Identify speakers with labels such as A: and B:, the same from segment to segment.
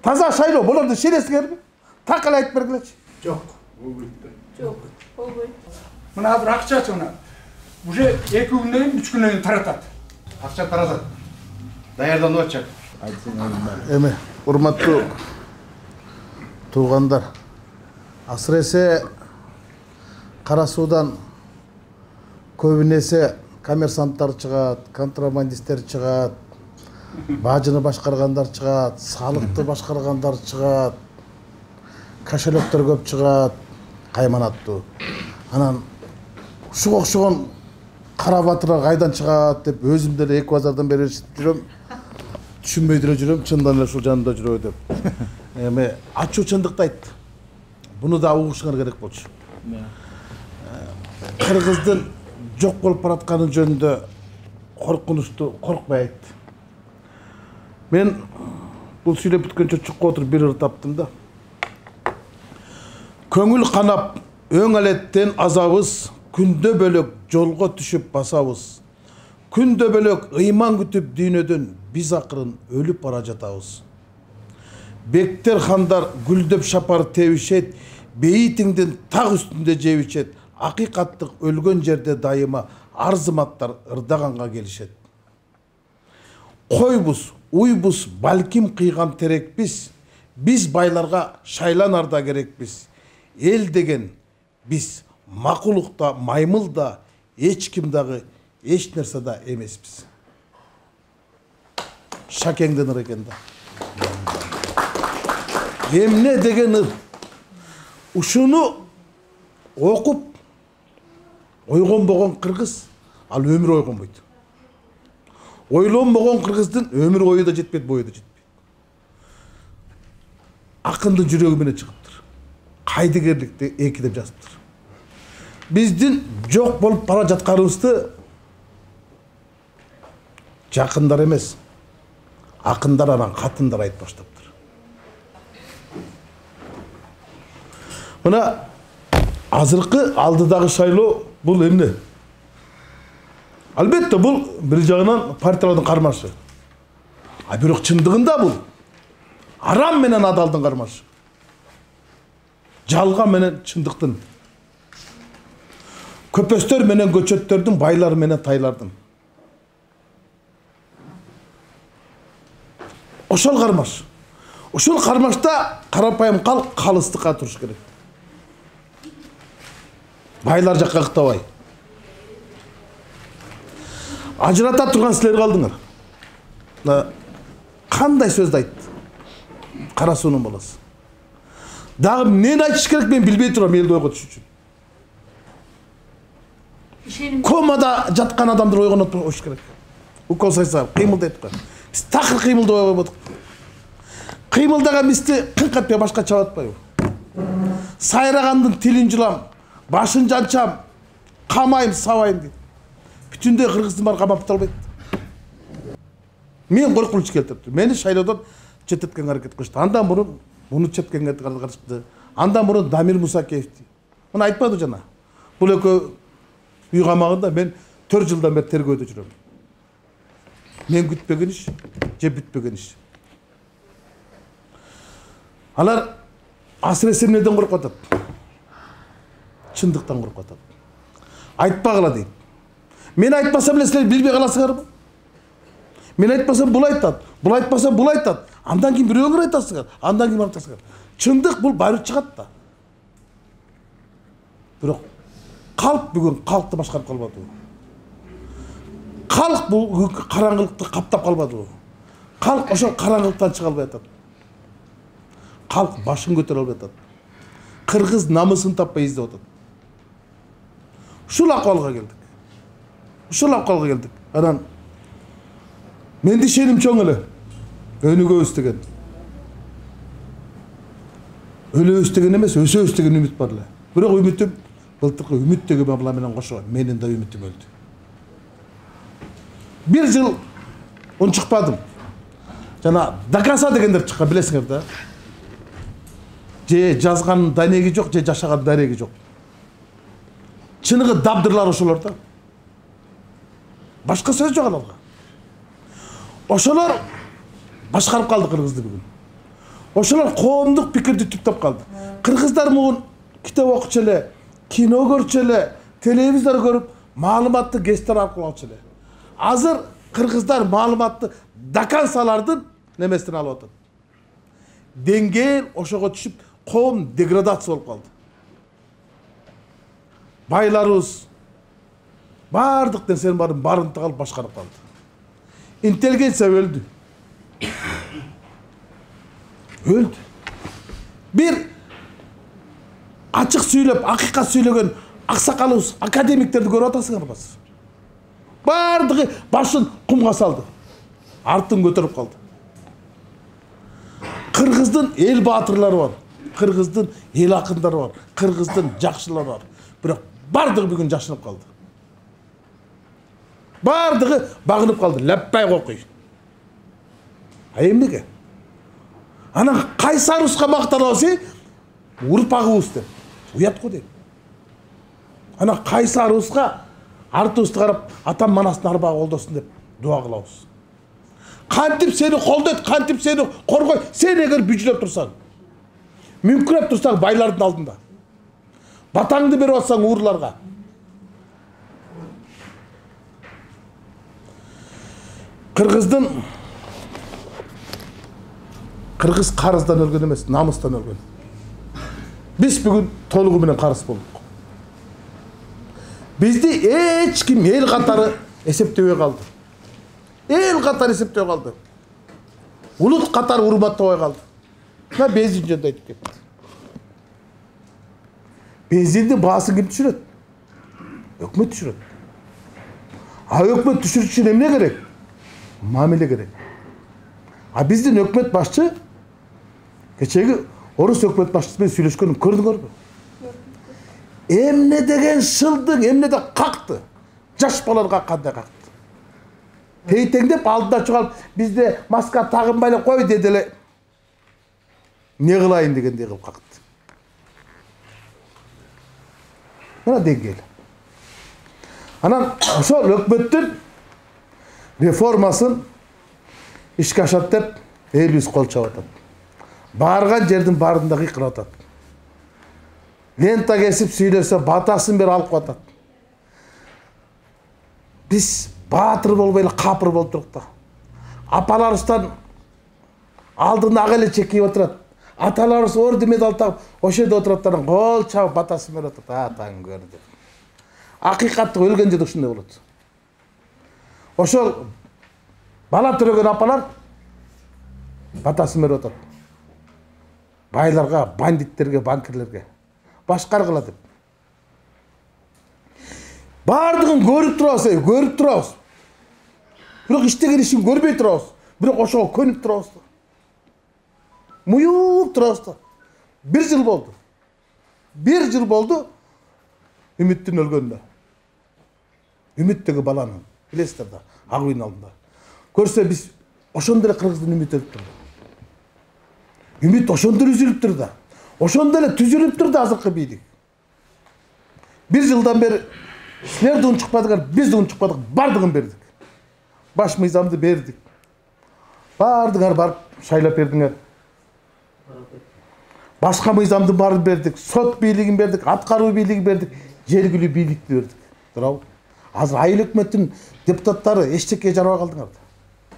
A: Таза шайлоо, буларды шересиңерби? Так эле айтып бергилечи.
B: Жок, болбойт.
C: Жок, болбойт.
B: Мына бир акчасы мына. Уже 2 күндөн кийин, 3 күндөн кийин таратат. Акча таратат. Даярданып атчак.
A: Эми, урматтуу туугандар, асыресе Кара Суудан көбүнесе коммерсанттар чыгат, контрабандисттер чыгат, бажыны башкаргандар чыгат, салыкты башкаргандар чыгат, кошелектер көп чыгат, кайманаттуу. Анан ушуга окшогон кара батырга кайдан чыгат деп өзүм деле эки базардан бери эшитип жүрөм. Түшүнбөй деле жүрөм, чындан эле ушул жанында жүрөбү деп. Эми ачуу чындыкты айтты. Буну да угушуңар керек болчу. Кыргыздын жок болуп баратканы жөнүндө коркунучту коркпой айтты. Мен бул сүйлөп бүткөнчө чукка отуруп бир ыр таптым да. Көңүл канап өң алеттен азабыз, күндө бөлөк жолго түшүп басабыз. Күндө бөлөк ыйман күтүп дүйнөдөн биз акырын өлүп бара жатабыз. Бектер хандар гүлдөп шапар тебишет, бейитиңдин так үстүндө жебишет. Акыйкаттык өлгөн жерде дайыма арзыматтар ырдаганга келишет. Койбуз, уйбуз, балким кыйган терекпиз, биз байларга шайланарда керекпиз. Эл деген биз макулукта, маймылда, эч ким дагы эч нерсе да эмеспиз. Шакеңден ыр экен да. Эмне деген ыр? Ушуну окуп ойгонбогон кыргыз ал өмүр ойгонбойт. Ойлонбогон кыргыздын өмүр ою да жетпейт, бою да жетпейт. Акындын жүрөгү менен чыгыптыр. Кайдыгерликти эки деп жазыптыр. Биздин жок болуп бара жатканыбызды жакындар эмес, акындар анан катындар айтып баштаптыр. Мына азыркы алдыдагы шайлоо бул эмне? Албетте бул бир жагынан партиялардын кармашы. А бирок чындыгында бул арам менен адалдын кармашы. Жалган менен чындыктын. Көпөстөр менен көчөттөрдүн, байлар менен тайлардын. Ошол кармаш. Ушул кармашта карапайым калк калыстыкка туруш керек. Байлар жакка ыктабай. Ажырата турган силер калдыңар. Кандай сөздү айтты? Кара Суунун баласы. Дагы эмнени айтыш керек мен билбей турам элди ойго түшүш үчүн. Комада жаткан адамдар ойгонуп туруш керек. Укол сайса кыймылдайт го. Биз такыр кыймылдабай койбодук. Кыймылдаган бизди кынкатпай башка чаап атпайбы? Сайрагандын тилин жулам, башын жанчам, камайым, сабайым дейт. Бүтүндөй кыргыздын баары камап бите албайт. Мен коркунуч келтирди. Мени шайлоодон чететкенге аракет кылышты. Андан мурун муну четкенге карашты. Андан мурун Дамир Мусакеевди. Муну айтпады жана. Бул экөө үй камагында мен 4 жылдан бери тергөөдө жүрөм. Мен күтпеген иш, же бүтпеген иш. Алар асыресе эмнеден коркуп атат? Чындыктан коркуп атат. Айтпагыла дейт. Мен айтпасам эле силер билбей каласыңарбы? Мен айтпасам бул айтат, бул айтпасам бул айтат. Андан кийин бирөөңөр айтасыңар, андан кийин айтасыңар. Чындык бул баары чыгат да. Бирок калк бүгүн калкты башкарып калбады. Калк бул караңгылыкты каптап калбады. Калк ошол караңгылыктан чыга албай атат. Калк башын көтөрө албай атат. Кыргыз намысын таппай издеп атат. Ушул акыбалга келдик. Ушул акыбалга келдик. Анан менде ишеним чоң эле. Өнүгөбүз деген. Өлөбүз деген эмес, өсөбүз деген үмүт бар эле. Бирок үмүтүм былтыркы үмүт деген мабла менен кошо менин да үмүтүм өлдү. 1 жыл унчукпадым. Жана Дакаса дегендер чыккан, билесиңер да. Же жазган данеги жок, же жашаган дареги жок. Чыныгы дабдырлар ошолор да. Башка сөз жок аларга. Ошолор башкарып калды Кыргызды бүгүн. Ошолор коомдук пикирди түптөп калды. Кыргыздар муун китеп окучу эле, кино көрчү эле, телевизор көрүп, маалыматты гезиттер аркылуу алчу эле. Азыр кыргыздар маалыматты доконцалардын немесин алып атат. Деңгээл ошого түшүп, коом деградация болуп калды. Байларыбыз бардык нерсенин баарын барымтага алып башкарып калды. Интеллигенция өлдү. Өлдү. Бир ачык сүйлөп, акыйкат сүйлөгөн аксакалыбыз, академиктерди көрүп атасыңарбы? Бардыгы башын кумга салды. Артын көтөрүп калды. Кыргыздын эл баатырлары бар. Кыргыздын эл акындары бар. Кыргыздын жакшылары бар. Бирок бардыгы бүгүн жашынып калды. Бардыгы багынып калды. Лаппай кокуй. Эмнеге? Анан кайсарыбызга мактанабыз, урпагыбыз деп. Уят го дейм. Анан кайсарыбызга артыбызды карап, атам манастын арбагы колдосун деп дуа кылабыз. Кантип сени колдойт, кантип сени коргойт, сен эгер бүжүлөп турсаң, мүмкүрөп турсаң байлардын алдында. Батаңды берип атсаң уурларга. Кыргыз карыздан өлгөн эмес, намыстан өлгөн. Биз бүгүн толугу менен карыз болдук. Бизди эч ким эл катары эсептебей калды. Эл катары эсептебей калды. Улут катары урматтабай калды. Мына бензин жөнүндө айтып кетти. Бензиндин баасын ким түшүрөт? Өкмөт түшүрөт. А өкмөт түшүрүш үчүн эмне керек? Мамиле керек. А биздин өкмөт башчы кечеги орус өкмөт башчысы менен сүйлөшкөнүн көрдүңөрбү? Эмне деген шылдың, эмне де какты. Жаш балаларга кандай какты. Тейтеңдеп алдына чыгарып, бизде маска тагынбай кой деди эле. Не кылайын дегендей кылып какты. Мына деңгээл. Анан ошол өкмөттүн реформасын ишке ашат деп элибиз кол чабып атат. Барган жердин баарында кыйкырып атат. Лента кесип сүйлөсө батасын бери алып атат. Биз баатыр болбой эле капыр болуп турук да. Апаларыбыздан алдына ак эле чекип отурат. Аталарыбыз орден медаль тагып, ошол жерде отураттардан кол чабып батасын берип атат. Таң көр деп. Акыйкаттык өлгөн жерде ушундай болот. Ошол бала төрөгөн апалар батасын берип атат. Байларга, бандиттерге, банкирлерге башкаргыла деп. Бардыгын көрүп турабыз. Бирок иштеген ишин көрбөй турабыз. Бирок ошого көнүп турабыз. Муюп турабыз. 1 жыл болду. 1 жыл болду Үмүттүн өлгөнүнө. Үмүттөгү баланын, билесиздер да, ак үйдүн алдында. Көрсө биз ошондой эле кыргыздын үмүтү өлүп турду. Үмүт ошондой үзүлүп турду. Ошондой эле түзүлүп турду азыркы бийлик. 1 жылдан бери силер да унчукпадыңар, биз да унчукпадык, бардыгын бердик. Баш мыйзамды бердик. Бардыңар барып шайлап бердиңер. Башка мыйзамдын баарын бердик, сот бийлигин бердик, аткаруу бийлигин бердик, жергилүү бийликти бердик. Туурабы? Азыр айыл өкмөттүн депутаттары эчтекке жарабай калдыңар да.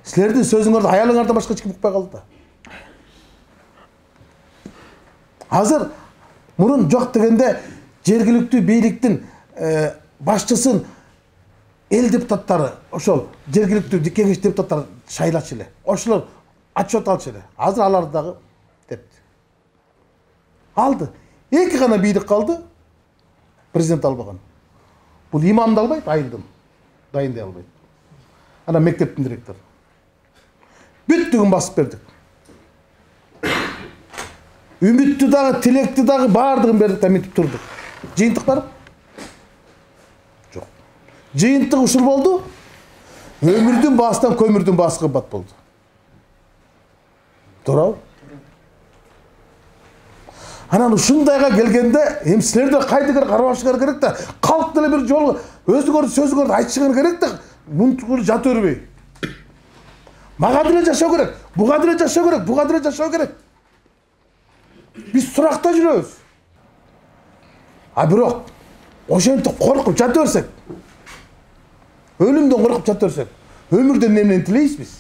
A: Силердин сөзүңөрдү аялыңардан башка эч ким укпай калды да. Азыр мурун жок дегенде жергиликтүү бийликтин башчысын эл депутаттары, ошол жергиликтүү кеңеш депутаттары шайлачу эле. Ошолор отчет алчу эле. Азыр алар дагы депти. Алды. 2 гана бийлик калды. Президент албаган. Бул имамды албайт, айылдын. Дайындай албайт. Ана мектептин директору. Бүттүгүн басып бердик. Үмүттү дагы, тилекти дагы бардыгын бердик да мынтип турдук. Жыйынтык барып? Жок. Жыйынтык ушул болду. Өмүрдүн баасынан көмүрдүн баасы кымбат болду. Туурабы? Анан ушундайга келгенде, эми силерде кайдыгер карабашыңар керек да, калк деле бир жолу өзүңөрдүн сөзүңөрдү айтышыңар керек да, мунтур жата бербей. Мага деле жашоо керек, буга деле жашоо керек, буга деле жашоо керек. Биз суракта жүрөбүз. А бирок ошентип коркуп жата берсек, өлүмдөн коркуп жата берсек, өмүрдөн эмнени тилейбиз биз?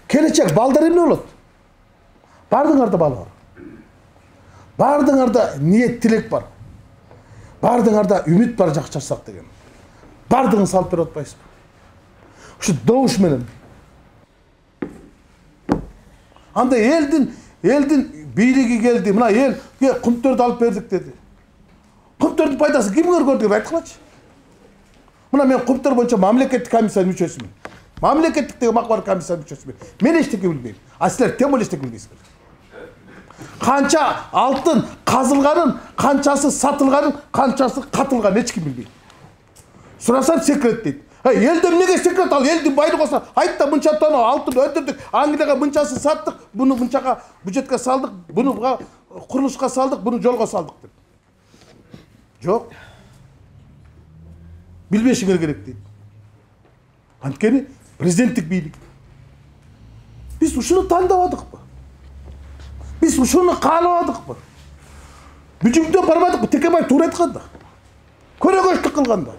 A: Келечек балдар эмне болот? Бардыңарда бала бар. Бардыңарда ниет тилек бар. Бардыңарда үмүт бар жакшы жашасак деген. Бардығын салып беріп отпайсыз ба? Ушу добуш менен. Анда элдин бийлиги келди. Мына эл кумтөрдү алып бердик деди. Кумтөрдүн пайдасы кимге көрдү деп айткылачы. Мына мен кумтөр боюнча мамлекеттик комиссия мүчөсүмүн. Мамлекеттиктеги макбар комиссия мүчөсүмүн. Мен эчтеке билбейм. А силер тем более эчтеке билбейсиздер. Канча алтын казылганын, канчасы сатылганын, канчасы катылганын эч ким билбейт. Сурасам секрет дейт. Элде эмнеге секрет ал? Элдин байлыгы болсо айт да мынча тонна алтын өндүрдүк, Англияга мынчасын саттык, буну мынчага бюджетке салдык, буну курулушка салдык, буну жолго салдык деп. Жок. Билбешиңер керек дейт. Анткени президенттик бийлик. Биз ушуну тандабадыкпы? Биз ушуну каалабадыкпы? Бүжүңдө барбадыкпы? Текебай туура айтканда. Көрөгөчтүк кылганда.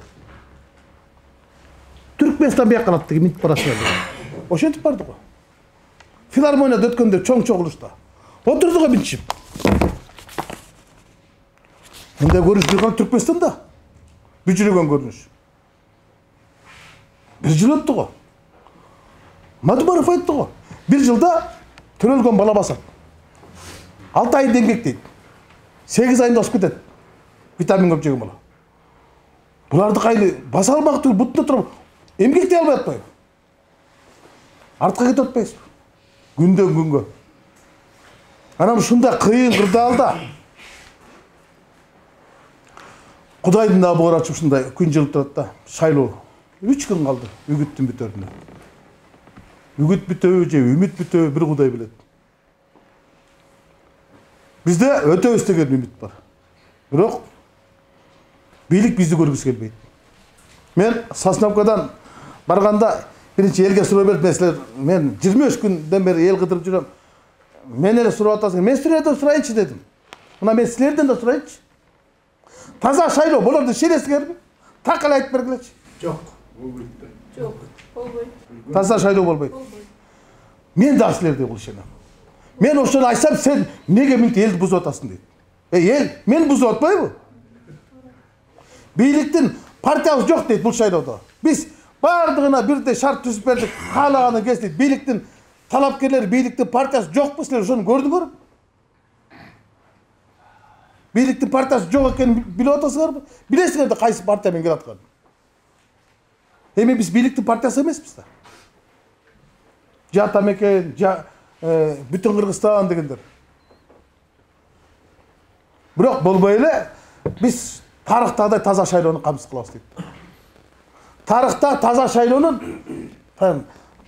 A: Түркменстан бияк калат деген минт барасыңар деп. Ошентип барды го. Филармонияда өткөндө чоң чогулушта. Отурдук минтишип. Мындай көрүнүш кылган Түркменстанда. Бүжүрөгөн көрүнүш. Бир жыл өттү го. Мадубаров айтты го. Бир жылда төрөлгөн бала басат. 6 айда эмгектейт. 8 айында өсүп кетет. Витамин көп жеген бала. Буларды кайли баса алмак түгүл бутуна туруп эмгектей албай атпайбы? Артка кетип атпайсызбы? Күндөн күнгө. Анан ушундай кыйын кырдаалда Кудайдын да бугар ачып ушундай күн жылып турат да. Шайлоо 3 күн калды үгүттүн бүтөрүнө. Үгүт бүтөбү же үмүт бүтөбү бир Кудай билет. Бизде өтөбүз деген үмүт бар. Бирок бийлик бизди көргүсү келбейт. Мен Сосновкадан барганда биринчи элге суроо берип, мен 23 күндөн бери эл кыдырып жүрөм. Мен эле сурап атасың. Мен силерден сурайынчы дедим. Мына мен силерден да сурайынчы. Таза шайлоо болорду шересиңерби? Так эле айтып бергилечи.
B: Жок, болбойт.
C: Жок, болбойт.
A: Таза шайлоо болбойт. Мен да силердей кыл ишенем. Мен ошону айтсам, сен неге минти элди бузуп атасың дейт. Эл мен бузуп атпайбы? Бийликтин партиябыз жок дейт бул шайлоодо. Биз бардыгына бирдей шарт түзүп бердик. Каалаганы кез дейт. Бийликтин талапкерлери, бийликтин партиясы жокпу, силер ошону көрдүңөр? Бийликтин партиясы жок экенин билип атасыңарбы? Билесиңер да кайсы партия менен келатканын. Эми биз бийликтин партиясы эмеспиз да. Жа Атамекен, жа бүтүн Кыргызстан дегендер. Бирок болбой эле биз тарыхтагыдай таза шайлоону камсыз кылабыз дейт. Тарыхта таза шайлоонун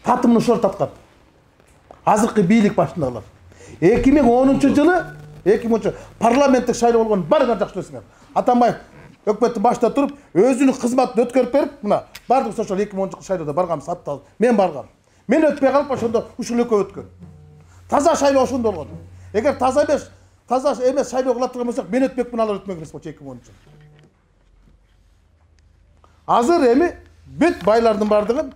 A: татымын ошол таткан. Азыркы бийлик башындагылар. 2010-жылы парламенттик шайлоо болгон баарыңар жакшы билесиңер. Атамбаев өкмөттүн башында туруп, өзүнүн кызматын өткөрүп берип, мына бардык ошол 2010 шайлоодо барганбыз, аптал. Мен баргам. Мен өтпөй калып, ошондо ушул экөө өткөн. Таза шайлоо ошондо болгон. Эгер таза эмес шайлоо кыла турган болсок, мен өтпөкмүн, алар өтмөк эмес болчу 2010. Азыр эми бүт байлардын бардыгын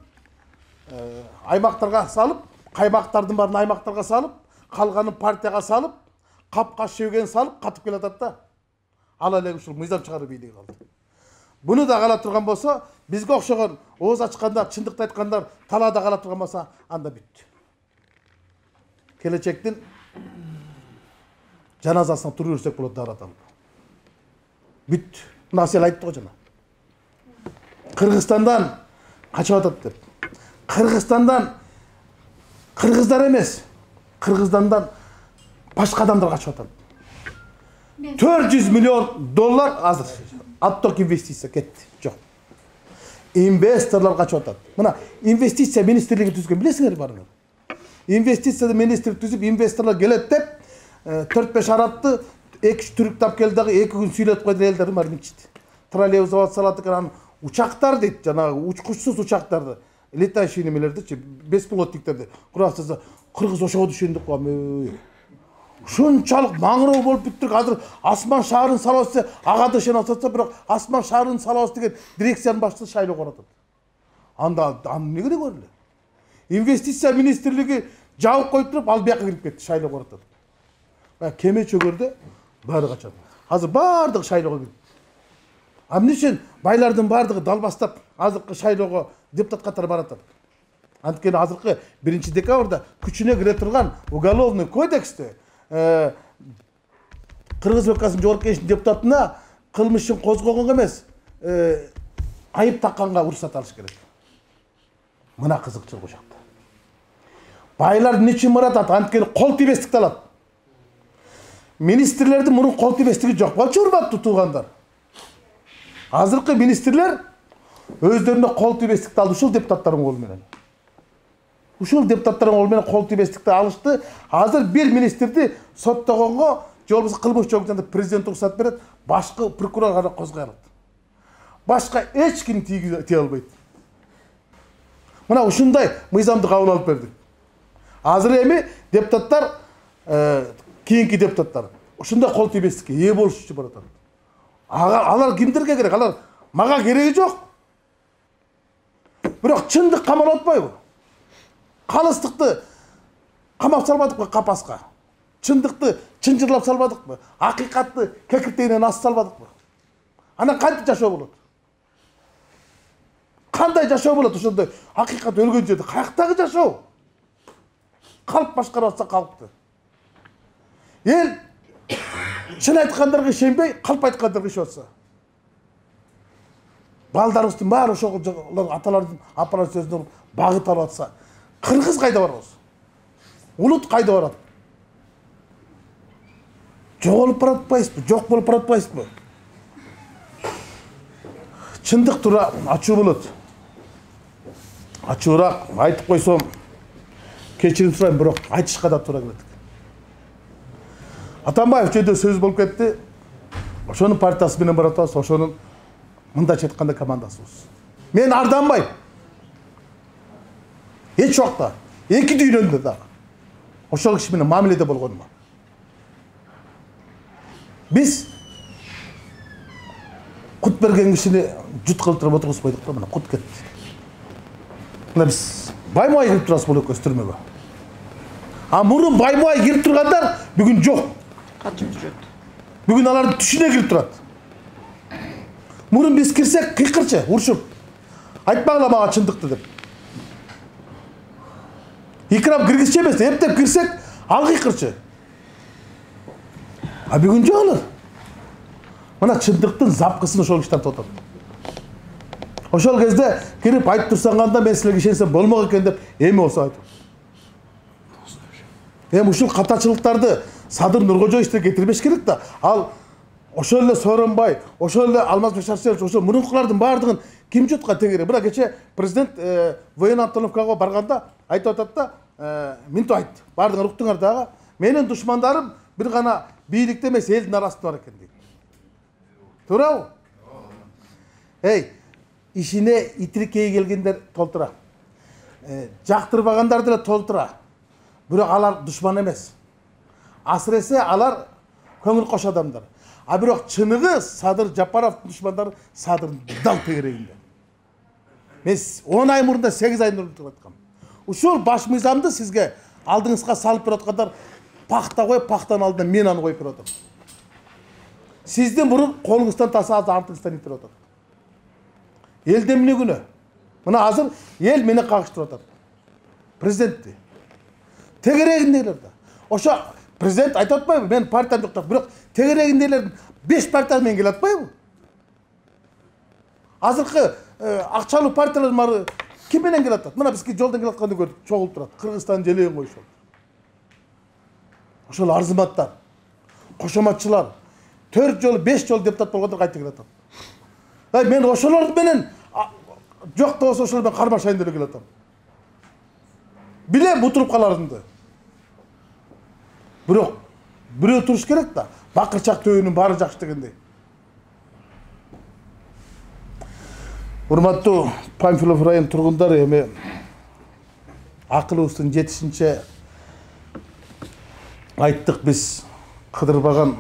A: аймактарга салып, каймактардын баарын аймактарга салып, калганын партияга салып, капка шөген салып катып келатат да. Ал эле ушул мыйзам чыгаруу бийлиги калды. Буну да кала турган болсо, бизге окшогон ооз ачкандар, чындыкты айткандар талаада кала турган болсо, анда бүттү. Келечектин жаназасына туруп жүрсөк болот дарадан. Бүттү. Мына сен айтты го жана. Кыргызстандан качып атат деп. Кыргызстандан кыргыздар эмес, Кыргызстандан башка адамдар качып атат. 400 миллион доллар азыр отток инвестиция кетти. Жок. Инвесторлор качып атат. Мына инвестиция министрлиги түзгөн, билесиңер барыңар. Инвестиция министрлиги түзүп, инвесторлор келет деп 4-5 арабты 2 түрк тап келди дагы 2 күн сүйлөтүп койду, элдер бар минчит. Троллейбус завод салат экен, учактар дейт, жанагы учкучсуз учактарды. летающий немелердичи, беспилотниктерди курасыза кыргыз ошого түшөндүк го. Ушунчалык маңыроо болуп бүттүк. Азыр Асман шаарын салабыз десе, ага да ишене атса, бирок Асман шаарын салабыз деген дирекциянын башчысы шайлоо коратат. Анда эмне керек эле? Инвестиция министрлиги жабып коюп туруп, ал бияка кирип кетти, шайлоо коратат. Кеме чөгөрдө баары качат. Азыр баардыгы шайлоого кирип. Эмне үчүн байлардын баардыгы далбастап азыркы шайлоого депутат катары баратат? Анткени азыркы 1-декабрда күчүнө кире турган уголовный кодексте Кыргыз өлкөсүнүн жогорку кеңешинин депутатына кылмышын козгогонго эмес, айып такканга уруксат алыш керек. Мына кызыкчылык ошакта. Байлар эмне үчүн баратат? Анткени кол тийбестикти алат. Министрлердин мурун кол тийбестиги жок болчу, урматтуу туугандар. Азыркы министрлер өздөрүнө кол тийбестикти алды ушул депутаттардын колу менен. Ушул депутаттардын колу менен кол тийбестикти алышты. Азыр бир министрди соттогонго же болбосо кылмыш жөнүндө президент уруксат берет, башкы прокурор гана козгой алат. Башка эч ким тие албайт. Мына ушундай мыйзамды кабыл алып бердик. Азыр эми депутаттар, кийинки депутаттар ушундай кол тийбестикке ээ болуш үчүн баратат. Алар кимдерге керек? Алар мага кереги жок. Бирок чындык камалып атпайбы? Калыстыкты камап салбадыкпы капаска? Чындыкты чынжырлап салбадыкпы? Акыйкатты кекиртейинен ас салбадыкпы? Анан кантип жашоо болот? Кандай жашоо болот ошондой акыйкат өлгөн жерде? Каяктагы жашоо? Калп башкарып атса калпты. Эл чын айткандарга ишенбей, калп айткандарга ишенип атса. Балдарыбыздын баары ошол аталардын, апалардын сөзүнө багыт алып атса, кыргыз кайда барабыз? Улут кайда барат? Жоголуп баратпайсызбы? Жок болуп баратпайсызбы? Чындык тура ачуу болот. Ачуураак айтып койсом, кечирим сурайм, бирок айтышка да туура келет. Атамбаев жөнүндө сөз болуп кетти. Ошонун партиясы менен баратабыз, ошонун мындайча айтканда командасыбыз. Мен арданбайм. Эч убакта, эки дүйнөндө дагы. Ошол киши менен мамиледе болгонума. Биз кут берген кишини жут кылтырып отургузбойдук да, мына кут кетти. Мына биз баймай кирип турабыз бул экөөбүз түрмөгө. А мурун баймай кирип тургандар бүгүн жок.
C: Качып жүрөт.
A: Бүгүн алардын түшүнө кирип турат. Мурун биз кирсек кыйкырчы, урушуп. Айтпагыла мага чындыкты деп. Икрам киргизчи эмес, эптеп кирсек, ал кыйкырчы. А бүгүн жок алар. Мына чындыктын запкысын ошол киши тартып атат. Ошол кезде кирип айтып турсаң кандай мен силерге ишенсем болмок экен деп эми болсо айтып. Эми ушул катачылыктарды Садыр Нуркожоевичтер кетирбеш керек да. Ал ошол эле Сооронбай, ошол эле Алмазбек Шаршенович, ошол мурункулардын баардыгын ким жутка тегере? Бирок кече президент военный Антоновкага барганда айтып атат да, мынтип айтты. Баардыгын уктуңар дагы. Менин душмандарым бир гана бийликте эмес, элдин арасында бар экен дейт. Туурабы? Эй, ишине итиркей келгендер толтура. Жактырбагандар деле толтура. Бирок алар душман эмес. Асыресе алар көңүл кош адамдар. А бирок чыныгы Садыр Жапаровдун душмандары Садырдын дал тегерегинде. Мен 10 ай мурунда 8 ай мурун айткам. Ушул баш мыйзамды сизге алдыңызга салып берип аткандар пахта коюп, пахтанын алдына мен аны коюп берип атам. Сиздин мурун колуңуздан тасаат артыңыздан итирип атат. Элден эмне күнөө? Мына азыр эл мени кагыштырып атат. Президентти. Тегерегиндейлер да. Ошо президент айтып атпайбы? Мен партиям жок деп, бирок тегерегиндейлердин 5 партиясы менен келип атпайбы? Азыркы акчалуу партиялар мары ким менен келип атат? Мына бизге жолдон келип атканды көрдүк, чогулуп турат. Кыргызстан желең койшол. Ошол арзыматтар, кошоматчылар 4 жолу 5 жолу депутат болгондор кайта келип атат. Мен ошолор менен жок да болсо ошол менен кармашайын деп келип атам. Билем утуруп каларымды. Бирок бирөө туруш керек да. Бакырчак төөнүн баары жакшы дегендей. Урматтуу Панфилов район тұрғындары эми акылыбыздын жетишинче айттык, биз кыдырбаган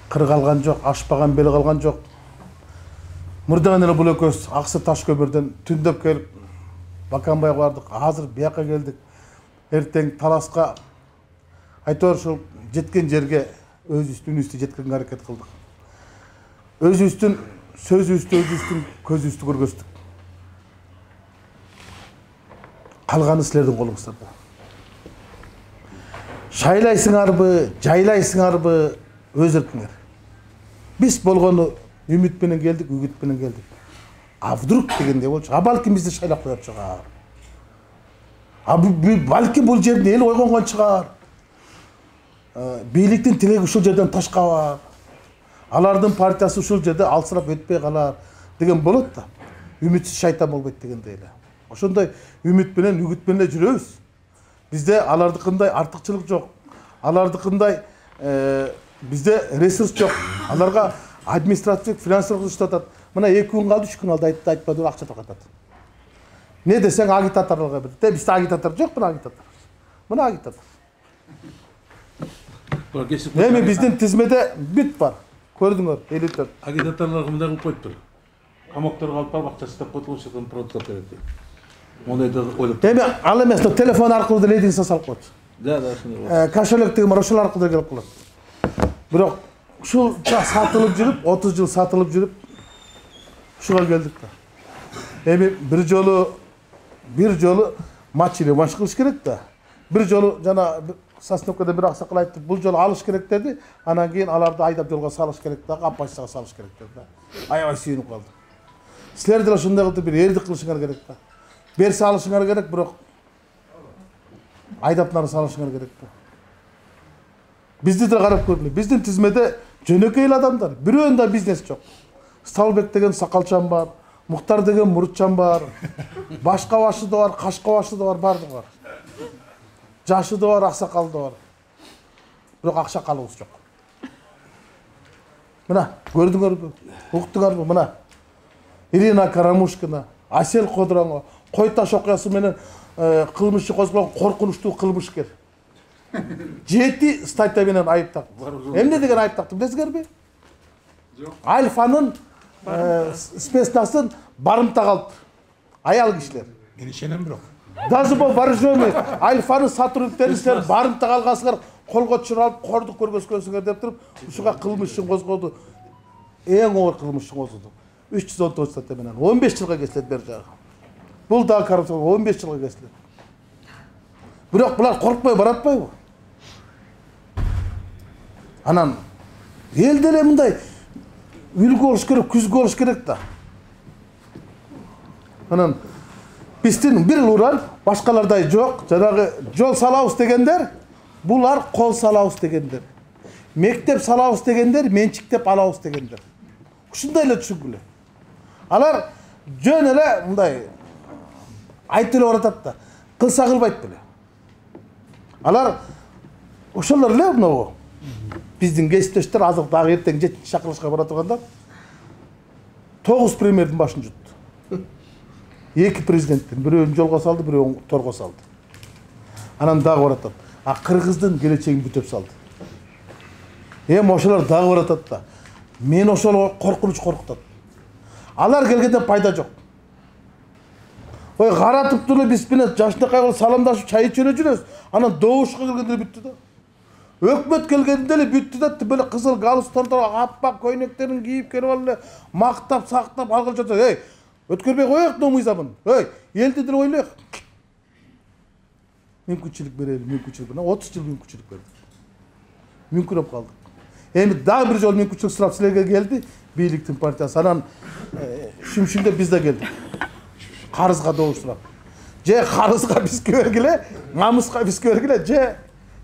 A: кыр калган жок, ашпаган бел калган жок. Мурдан эле бул экөөбүз Аксы Таш көмүрдөн түндөп келип Баканбайга бардык, азыр бияка келдик. Эртең Таласка айтор ушул жеткен жерге өзүбүздүн жеткенге аракет кылдык. Өзүбүздүн сөзүбүздү, өзүбүздүн көзүбүздү көргөздүк. Калганы силердин колуңуздарда. Шайлайсыңарбы, жайлайсыңарбы, өз эркиңер. Биз болгону үмүт менен келдик, үгүт менен келдик. А вдруг дегенде болчу. А балким бизди шайлап коёт чыгар. А балким бул жердин эл ойгонгон чыгар. Бийликтин тилеги ушул жерден ташка бар. Алардын партиясы ушул жерде алсырап өтпөй калар деген болот да. Үмүтсүз шайтан болбойт дегендей эле. Ошондой үмүт менен, үгүт менен жүрөбүз. Бизде алардыкындай артыкчылык жок. Алардыкындай бизде ресурс жок. Аларга административдик, финансылык иштатат. Мына 2 күн калды, 3 күн калды айтпады, акча таркатат. Не десең агитаторлорго берди. Бизде агитатор жок, мына агитатор. Мына агитатор. Эми биздин тизмеде бүт бар. Көрдүңөр, 54.
C: Агитаторлорго мындай кылып коюптур. Камактарга алып барып акча иштеп коюп ошондон продукт берет. Мондайды ойлоп.
A: Эми ал эмес, телефон аркылуу деле лединса салып коет.
C: Да, ошондой.
A: Кошелек деген бар, ошол аркылуу келип калат. Бирок ушул сатылып жүрүп, 30 жыл сатылып жүрүп, ушуга келдик да. Эми бир жолу матч кылыш керек да. Бир жолу жана Сосновкада бир аксакал айтты, бул жолу алыш керек деди, анан кийин аларды айдап жолго салыш керек да, аппачтага салыш керек деди да. Аябай сүйүнүп калды. Силер деле ошондой кылып бир эрдик кылышыңар керек да. Берсе алышыңар керек, бирок айдап нары салышыңар керек да. Бизди деле карап көргүлө. Биздин тизмеде жөнөкөй эле адамдар, бирөөндө бизнес жок. Сталбек деген сакалчан бар, Муктар деген мурутчан бар, башка башы да бар, кашка башы да бар, бардыгы бар. Жашы да бар, аксакалы да бар. Бирок акча калыбыз жок. Мына, көрдүңөрбү? Уктуңарбы? Мына. Ирина Карамушкина, Асел Кодронго, Кой Таш окуясы менен кылмышчы козголгон коркунучтуу кылмышкер. 7 статья менен айыптап. Эмне деген айыптапты билесиңерби? Жок. Альфанын спецнасын барымта калып. Аял кишилер.
B: Мен ишенем бирок.
A: Даже бул вооруженный Альфанын сотрудниктери силер барымта калгансыңар, колго чуралып, кордук көргөзгөнсүңөр деп туруп, ушуга кылмышын козгоду. Эң оор кылмышын козгоду. 319 статья менен 15 жылга кесилет бер жагы. Бул да коррупция 15 жылга кесилет. Бирок булар коркпой баратпайбы? Анан эл деле мындай үлгү болуш керек, күзгү болуш керек да. Анан биздин бир уран башкалардай жок, жанагы жол салабыз дегендер, булар кол салабыз дегендер. Мектеп салабыз дегендер, менчиктеп алабыз дегендер. Ушундай эле түшүнгүлө. Алар жөн эле мындай айтып эле баратат да, кылса кылбайт беле. Алар ошолор эле мынау биздин кесиптештер азыр дагы эртең 7 чакырылышка бара тургандар 9 премьердин башын жутtu. 2 президенттин, бирөөнү жолго салды, бирөөнү торго салды. Анан дагы баратат. А кыргыздын келечегин бүтөп салды. Эми ошолор дагы баратат да. Мен ошол коркунуч коркутат. Алар келгенде пайда жок. Ой, каратып туруп биз менен жашынакай кылып саламдашып чай ичип жүрөбүз. Анан добушка келгенде бүттү да. Өкмөт келгенде эле бүттү да, беле кызыл галстуктарды аппак көйнөктөрүн кийип келип алып мактап, сактап алгыл жатат. Эй, өткөрбөй коёк да мыйзамын. Эй, элди деле ойлоёк. Мүмкүнчүлүк берели, мүмкүнчүлүк. 30 жыл мүмкүнчүлүк берди. Мүмкүнөп калдык. Эми дагы бир жолу мүмкүнчүлүк сурап силерге келди, бийликтин партиясы. Анан шүмшүндө биз да келдик. Карызга добуш сурап. Же карызга бизге бергиле, намыска бизге бергиле, же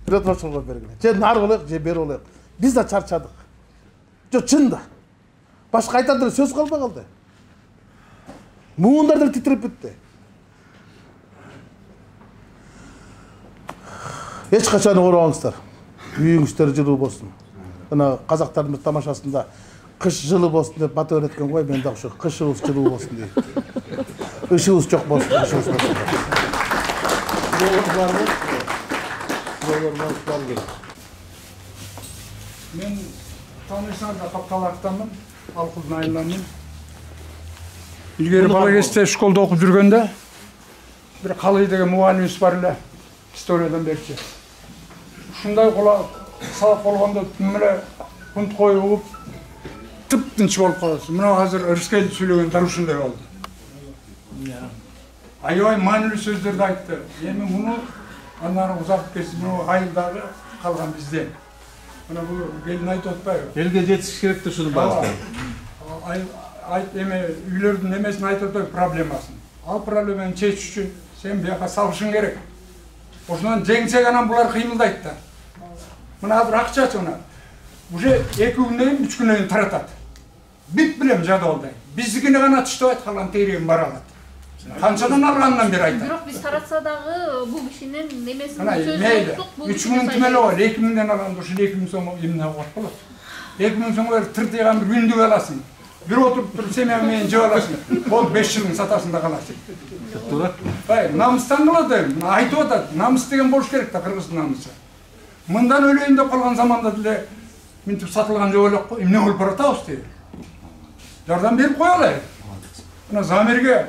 A: Петровчулга бергиле. Же нар болоёк, же бер болоёк. Биз да чарчадык. Жо чын да. Башка айтар деле сөз калбай калды. Муундар деле титирип бүттү. Эч качан оорубаңыздар. Үйүңүздөр жылуу болсун. Мына казактардын бир тамашасында Kış жылы болсын деп бата öğretken ғой, мен дагы ошо кышыбыз жылуу болsun дейт. Ишибиз жок болsun, ишибиз болsun.
B: Мен танысаң да Капталактанмын, Алкулдун айылынанмын. Илгери бала кезде школда окуп жүргөндө бир Калый деген мугалимибиз бар эле, историядан берчи. Ушундай сабак болгондо түн эле күнт коюп тып-тынч болуп каласың. Мына азыр Рыскелди сүйлөгөндөр ушундай болду. Аябай маанилүү сөздөрдү айтты. Эми муну андан узатып кетсин, муну айылдагы калган бизден. Мына бул келин айтып атпайбы?
C: Элге жетиш керек да ушунун баарын.
B: Айт эме үйлөрдүн эмесин айтып атпайбы, проблемасын. Ал проблеманы чечиш үчүн сен бияка салышың керек. Ошондон жеңсек анан булар кыймылдайт да. Мына азыр акчачы мына. Уже 2 күндөн 3 күндөн таратат. Бүт билем жадыбалдай. Биздикине гана түштөбөйт, калган тегерегин бара алат. Канчадан алгандан бери айтат.
D: Бирок биз таратса дагы бул кишинин немесин
B: мейли. 3 миң түмөлө бар, 2 миңден алганда ушу 2 миң сом эмне кылып болот. 2 миң сомго бер тыртыйган бир үндүк аласың. Бир отуруп туруп семьяң менен жеп аласың. Бол 5 жылың сатасың да каласың.
C: Туура.
B: Намыстан кылат эми. Айтып атат, намыс деген болуш керек да, кыргыздын намысы. Мындан өлөйүн деп калган заманда деле минтип сатылган жок элек кой. Эмне болуп баратабыз дейт. Жардам берип коелу. Мына Замирге,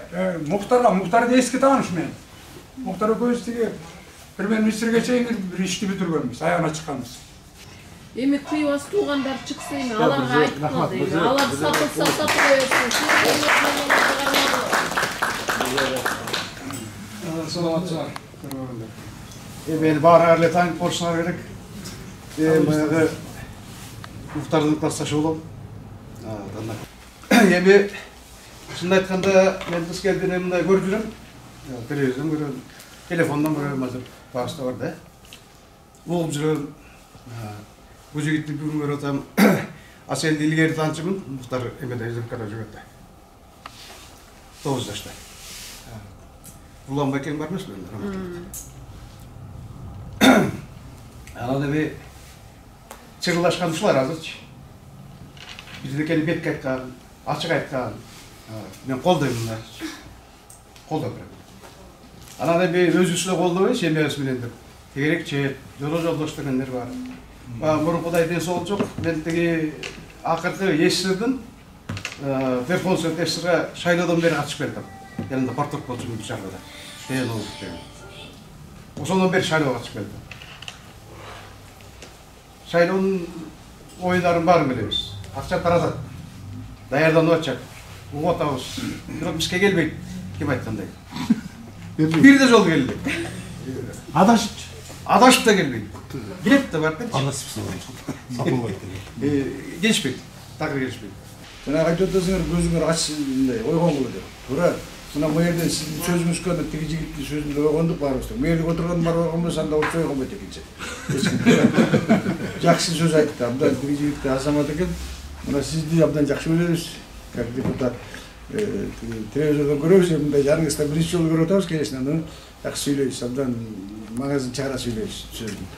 B: Мухтарды эски тааныш мен. Мухтар экөөбүз тиги премьер-министрге чейин бир ишти бүтүргөнбүз, аягына чыкканбыз.
D: Эми кыйбас туугандар чыкса эми аларга айткыла дейм. Алар сатылса сатып коёсуң.
B: Саламатсыздар. Эми баары эле таанып болушуңар керек. Баягы Мухтардын классташы болом. Эми шынын айтканда мен Рыскелдини мындай көрүп жүрөм. Телевизордон көрөм, телефондон көрөм, азыр багышта бар да. Угуп жүрөм. Бул жигитти бүгүн көрүп атам. Асенди илгери таанчымын, Мухтар эмеде СМКда жүрөт да. 9 жашта. Улан Бекең бар эмес мен. Анан эми чыгылдашкан ушулар азырчы. Биздикени бетке айткан, ачык айткан. Мен колдойм мына. Колдоп берем. Анан эми өзүбүз эле колдобой, семьябыз менен деп. Тегерекчи, жолдош дегендер бар. Мурункудай ден соолук жок. Мен тиги акыркы ЕССРдин Верховный СССРга шайлоодон бери катышып келдим. Yanında partok bolчумун чарбада. Деген болуп кеткен. Ошондон бери шайлоого катышып келдим. Шайлоонун оюдарын баарын билебиз. Акча таратат. Даярданып атышат. Угуп атабыз. Бирок бизге келбейт. Ким айткандай. Бир да жолу келди. Адашып да келбейт. Билет да бар.
C: Адашыпсың. Сатылбайт деген.
B: Келишпейт. Такыр келишпейт.
E: Жана айтып атасыңар, көзүңөр ачсындай ойгонгула деп. Туура. Мына бу жерде сиздин сөзүңүзгө да тиги жигиттин сөзүндө ойгондук барыбызда. Мээрлик отурган бар ойгонбосо анда ошо ойгонбойт экенчи. Жакшы сөз айтты. Абдан тиги жигитти азамат экен. Мына сизди абдан жакшы билебиз. Как депутат телевизордон көрөбүз, мындай жарыңызда биринчи жолу көрүп атабыз, конечно, но жакшы сүйлөйсүз, абдан маңызын чыгара сүйлөйсүз сөздүн.